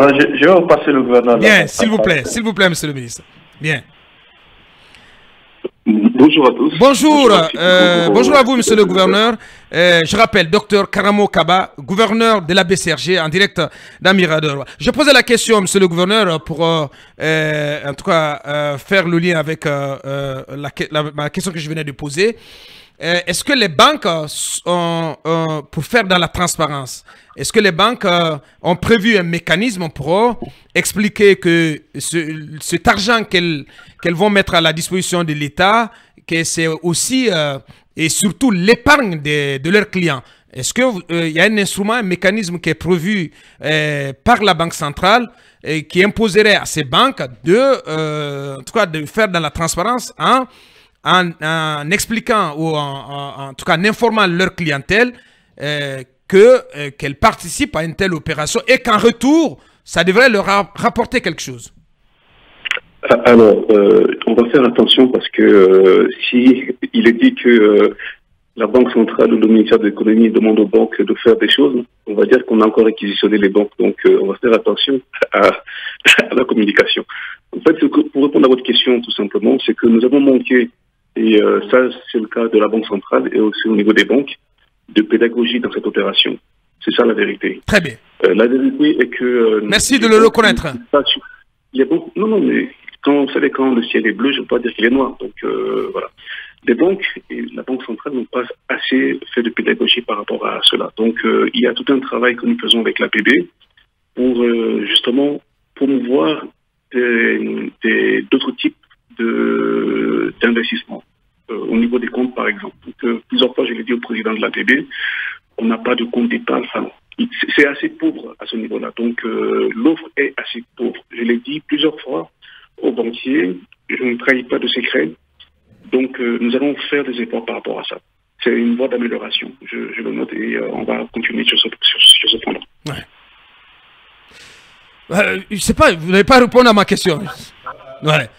Alors, je vais repasser le gouverneur. Bien, s'il vous plaît, monsieur le ministre. Bien. Bonjour à tous. Bonjour, bonjour à vous, monsieur le gouverneur. Je rappelle, docteur Karamo Kaba, gouverneur de la BCRG, en direct d'Amirador. Je posais la question, monsieur le gouverneur, pour en tout cas faire le lien avec la question que je venais de poser. Est-ce que les banques, pour faire dans la transparence, est-ce que les banques ont prévu un mécanisme pour expliquer que cet argent qu'elles vont mettre à la disposition de l'État, que c'est aussi et surtout l'épargne de leurs clients? Est-ce qu'il y a un instrument, un mécanisme qui est prévu par la Banque centrale et qui imposerait à ces banques en tout cas, de faire dans la transparence en expliquant ou en tout cas en informant leur clientèle qu'elle participe à une telle opération et qu'en retour, ça devrait leur rapporter quelque chose? Alors, on va faire attention parce que si il est dit que la Banque centrale ou le ministère de l'économie demande aux banques de faire des choses, on va dire qu'on a encore réquisitionné les banques. Donc, on va faire attention à la communication. En fait, pour répondre à votre question, tout simplement, c'est que nous avons manqué, et ça, c'est le cas de la Banque centrale et aussi au niveau des banques, de pédagogie dans cette opération. C'est ça la vérité. Très bien. La vérité est que... merci de le reconnaître. Il y a beaucoup... Non, mais vous savez, quand le ciel est bleu, je ne veux pas dire qu'il est noir. Donc, voilà. Les banques et la Banque centrale n'ont pas assez fait de pédagogie par rapport à cela. Donc, il y a tout un travail que nous faisons avec l'APB pour justement promouvoir d'autres types d'investissements. Au niveau des comptes, par exemple. Donc, plusieurs fois, je l'ai dit au président de l'APB, on n'a pas de compte d'épargne. Enfin, c'est assez pauvre à ce niveau-là. Donc, l'offre est assez pauvre. Je l'ai dit plusieurs fois aux banquiers, je ne trahis pas de secret. Donc, nous allons faire des efforts par rapport à ça. C'est une voie d'amélioration. Je le note et on va continuer sur ce point-là. Ouais. Je ne sais pas, vous n'avez pas répondu à ma question. Ouais.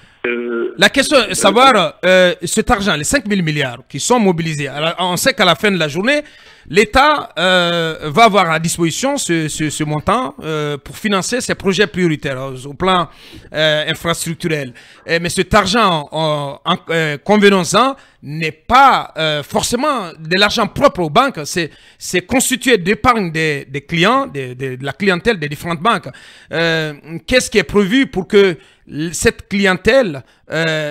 La question est de savoir, cet argent, les 5 000 milliards qui sont mobilisés, alors, on sait qu'à la fin de la journée, l'État va avoir à disposition ce montant pour financer ses projets prioritaires au plan infrastructurel. Mais cet argent, convenons-en, n'est pas forcément de l'argent propre aux banques, c'est constitué d'épargne des clients, de la clientèle des différentes banques. Qu'est-ce qui est prévu pour que cette clientèle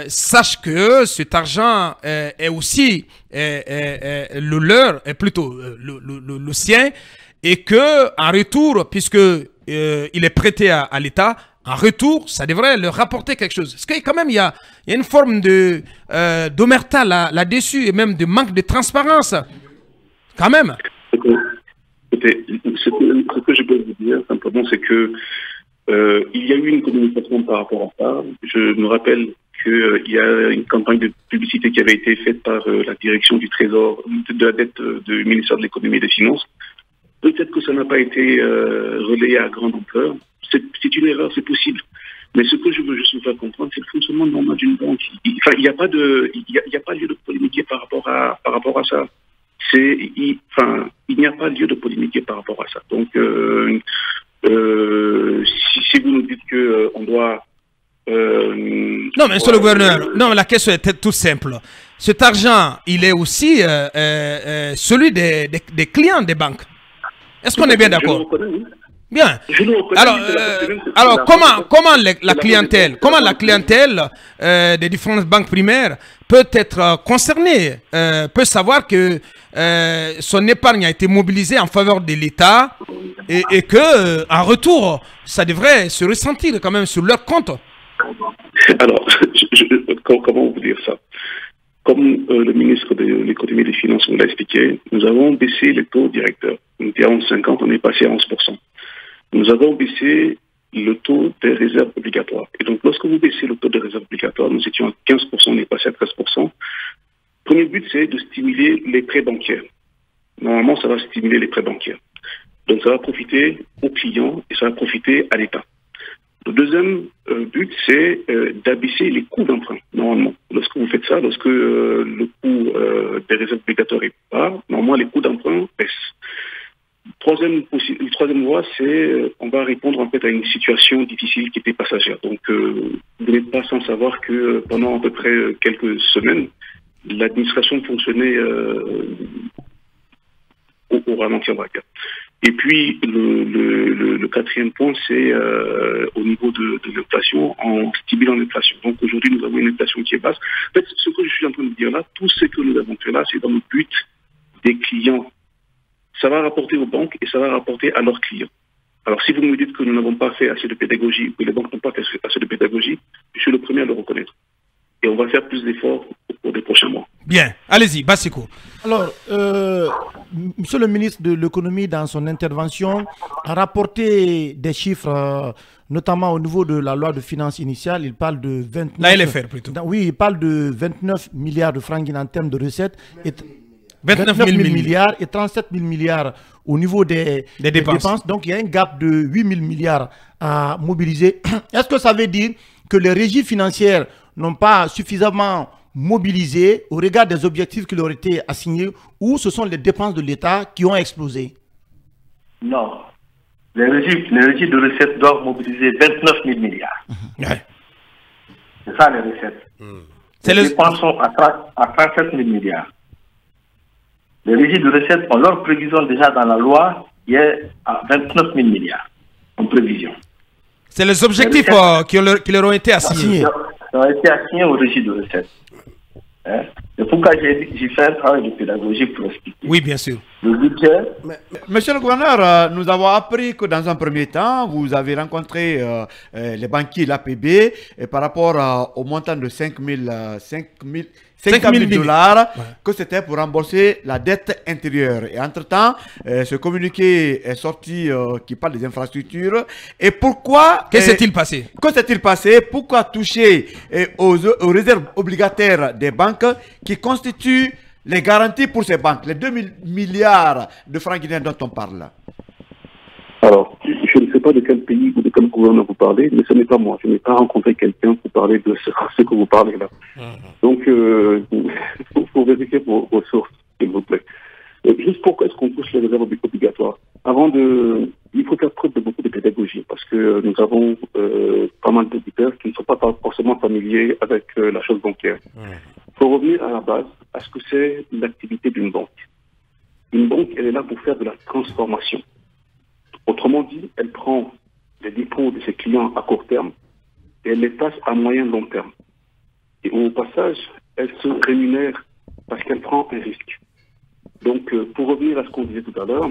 sache que cet argent est aussi le leur, est plutôt le sien, et que en retour, puisque il est prêté à l'État, en retour, ça devrait leur rapporter quelque chose. Parce que quand même, il y a une forme d'omerta là-dessus, et même de manque de transparence. Quand même. Écoutez, ce que je peux vous dire, simplement, c'est que il y a eu une communication par rapport à ça. Je me rappelle qu'il y a une campagne de publicité qui avait été faite par la direction du Trésor, de la dette du ministère de l'économie et des finances. Peut-être que ça n'a pas été relayé à grande ampleur. C'est une erreur, c'est possible. Mais ce que je veux juste vous faire comprendre, c'est le fonctionnement normal d'une banque. Il n'y a pas lieu de polémiquer par rapport à ça. Il n'y a pas lieu de polémiquer par rapport à ça. Donc, si vous nous dites qu'on doit... non, mais monsieur le gouverneur, non, la question était toute simple. Cet argent, il est aussi celui des clients des banques. Est-ce qu'on est bien d'accord? Bien. Alors comment la clientèle des différentes banques primaires peut être concernée, peut savoir que son épargne a été mobilisée en faveur de l'État et que en retour, ça devrait se ressentir quand même sur leur compte? Alors, comment vous dire ça? Comme le ministre de l'économie et des finances nous l'a expliqué, nous avons baissé les taux directeurs. On était à 11,50, on est passé à 11%. Nous avons baissé le taux des réserves obligatoires. Et donc, lorsque vous baissez le taux des réserves obligatoires, nous étions à 15%, on est passé à 13%. Premier but, c'est de stimuler les prêts bancaires. Normalement, ça va stimuler les prêts bancaires. Donc, ça va profiter aux clients et ça va profiter à l'État. Le deuxième but, c'est d'abaisser les coûts d'emprunt, normalement. Lorsque vous faites ça, lorsque le coût des réserves obligatoires est bas, normalement, les coûts d'emprunt baissent. Le troisième voie, c'est on va répondre en fait à une situation difficile qui était passagère. Donc, vous n'êtes pas sans savoir que pendant à peu près quelques semaines, l'administration fonctionnait au ralenti, on va dire. Et puis, le quatrième point, c'est au niveau de l'inflation, en stimulant l'inflation. Donc, aujourd'hui, nous avons une inflation qui est basse. En fait, ce que je suis en train de dire là, tout ce que nous avons fait là, c'est dans le but des clients. Ça va rapporter aux banques et ça va rapporter à leurs clients. Alors, si vous me dites que nous n'avons pas fait assez de pédagogie, que les banques n'ont pas fait assez de pédagogie, je suis le premier à le reconnaître. Et on va faire plus d'efforts au cours des prochains mois. Bien, allez-y, Bassiko. Alors, Monsieur le ministre de l'économie, dans son intervention, a rapporté des chiffres, notamment au niveau de la loi de finances initiale. Il parle de 29... La LFR plutôt. Oui, il parle de 29 milliards de francs guinéens en termes de recettes. Et 29 000 milliards et 37 000 milliards au niveau des dépenses. Donc, il y a un gap de 8 000 milliards à mobiliser. Est-ce que ça veut dire que les régies financières n'ont pas suffisamment mobilisé au regard des objectifs qui leur étaient assignés, ou ce sont les dépenses de l'État qui ont explosé? Non. Les régies de recettes doivent mobiliser 29 000 milliards. Ouais. C'est ça les recettes. Les dépenses sont à 37 000 milliards. Les régies de recettes ont leur prévision déjà dans la loi qui est à 29 000 milliards en prévision. C'est les objectifs qui leur ont été assignés. Ça a été assigné aux régies de recettes. C'est pourquoi j'ai fait un travail de pédagogie pour expliquer. Oui, bien sûr. Le budget. Monsieur le gouverneur, nous avons appris que dans un premier temps, vous avez rencontré les banquiers, l'APB, et par rapport au montant de 5 000 dollars, que c'était pour rembourser la dette intérieure. Et entre-temps, ce communiqué est sorti qui parle des infrastructures. Et pourquoi... Que s'est-il passé? Que s'est-il passé? Pourquoi toucher aux réserves obligataires des banques qui constituent les garanties pour ces banques, les 2 000 milliards de francs guinéens dont on parle? Alors, je ne sais pas de quel pays ou de quel gouvernement vous parlez, mais ce n'est pas moi. Je n'ai pas rencontré quelqu'un pour parler de ce que vous parlez là. Donc, il faut vérifier vos sources, s'il vous plaît. Juste pourquoi est-ce qu'on touche les réserves obligatoires? Il faut faire preuve de beaucoup de pédagogie, parce que nous avons pas mal d'auditeurs qui ne sont pas forcément familiers avec la chose bancaire. Il faut revenir à la base, à ce que c'est l'activité d'une banque. Une banque, elle est là pour faire de la transformation. Autrement dit, elle prend les dépôts de ses clients à court terme et elle les passe à moyen long terme. Et au passage, elle se rémunère parce qu'elle prend un risque. Donc, pour revenir à ce qu'on disait tout à l'heure,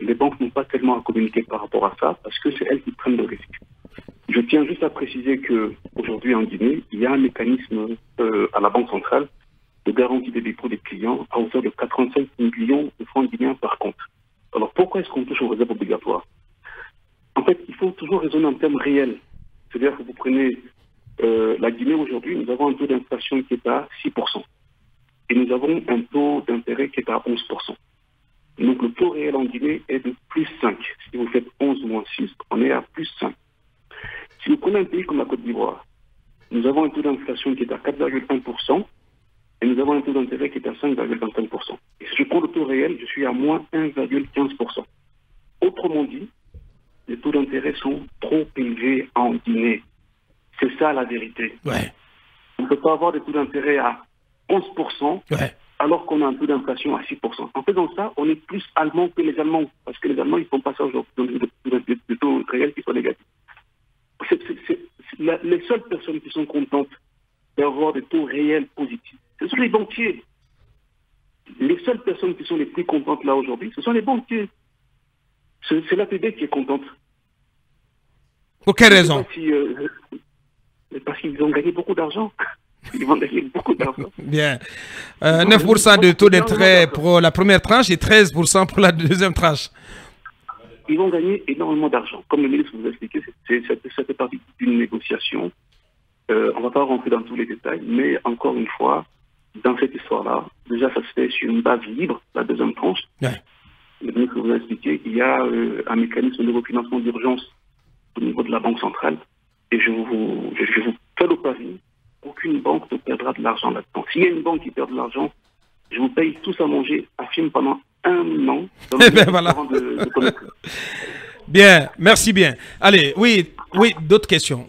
les banques n'ont pas tellement à communiquer par rapport à ça parce que c'est elles qui prennent le risque. Je tiens juste à préciser qu'aujourd'hui en Guinée, il y a un mécanisme à la Banque centrale de garantie des dépôts des clients à hauteur de 85 millions de francs guinéens par compte. Alors, pourquoi est-ce qu'on touche aux réserves obligatoires? En fait, il faut toujours raisonner en termes réels. C'est-à-dire que vous prenez la Guinée aujourd'hui, nous avons un taux d'inflation qui est à 6%. Et nous avons un taux d'intérêt qui est à 11%. Donc, le taux réel en Guinée est de plus 5. Si vous faites 11 moins 6, on est à plus 5. Si vous prenez un pays comme la Côte d'Ivoire, nous avons un taux d'inflation qui est à 4,1%. Et nous avons un taux d'intérêt qui est à 5,25%. Et si je prends le taux réel, je suis à moins 1,15%. Autrement dit, les taux d'intérêt sont trop élevés en Guinée. C'est ça la vérité. Ouais. On ne peut pas avoir des taux d'intérêt à 11% alors qu'on a un taux d'inflation à 6%. En faisant ça, on est plus allemand que les Allemands. Parce que les Allemands, ils ne font pas ça aujourd'hui, des taux réels qui sont négatifs. Les seules personnes qui sont contentes d'avoir des taux réels positifs, ce sont les banquiers. Les seules personnes qui sont les plus contentes là aujourd'hui, ce sont les banquiers. C'est l'APB qui est contente. Pour quelle raison? Parce qu'ils ont gagné beaucoup d'argent. Ils vont gagner beaucoup d'argent. Bien. 9% de taux d'intérêt pour la première tranche et 13% pour la deuxième tranche. Ils vont gagner énormément d'argent. Comme le ministre vous a expliqué, ça fait partie d'une négociation. On ne va pas rentrer dans tous les détails, mais encore une fois, dans cette histoire-là, déjà ça se fait sur une base libre, la deuxième tranche. Ouais. Le ministre vous a expliqué qu'il y a un mécanisme de refinancement d'urgence au niveau de la Banque centrale. Et je vous fais le pari, aucune banque ne perdra de l'argent là-dedans. S'il y a une banque qui perd de l'argent, je vous paye tous à manger à film pendant un an voilà. avant de connaître. Bien, merci bien. Allez, oui, d'autres questions.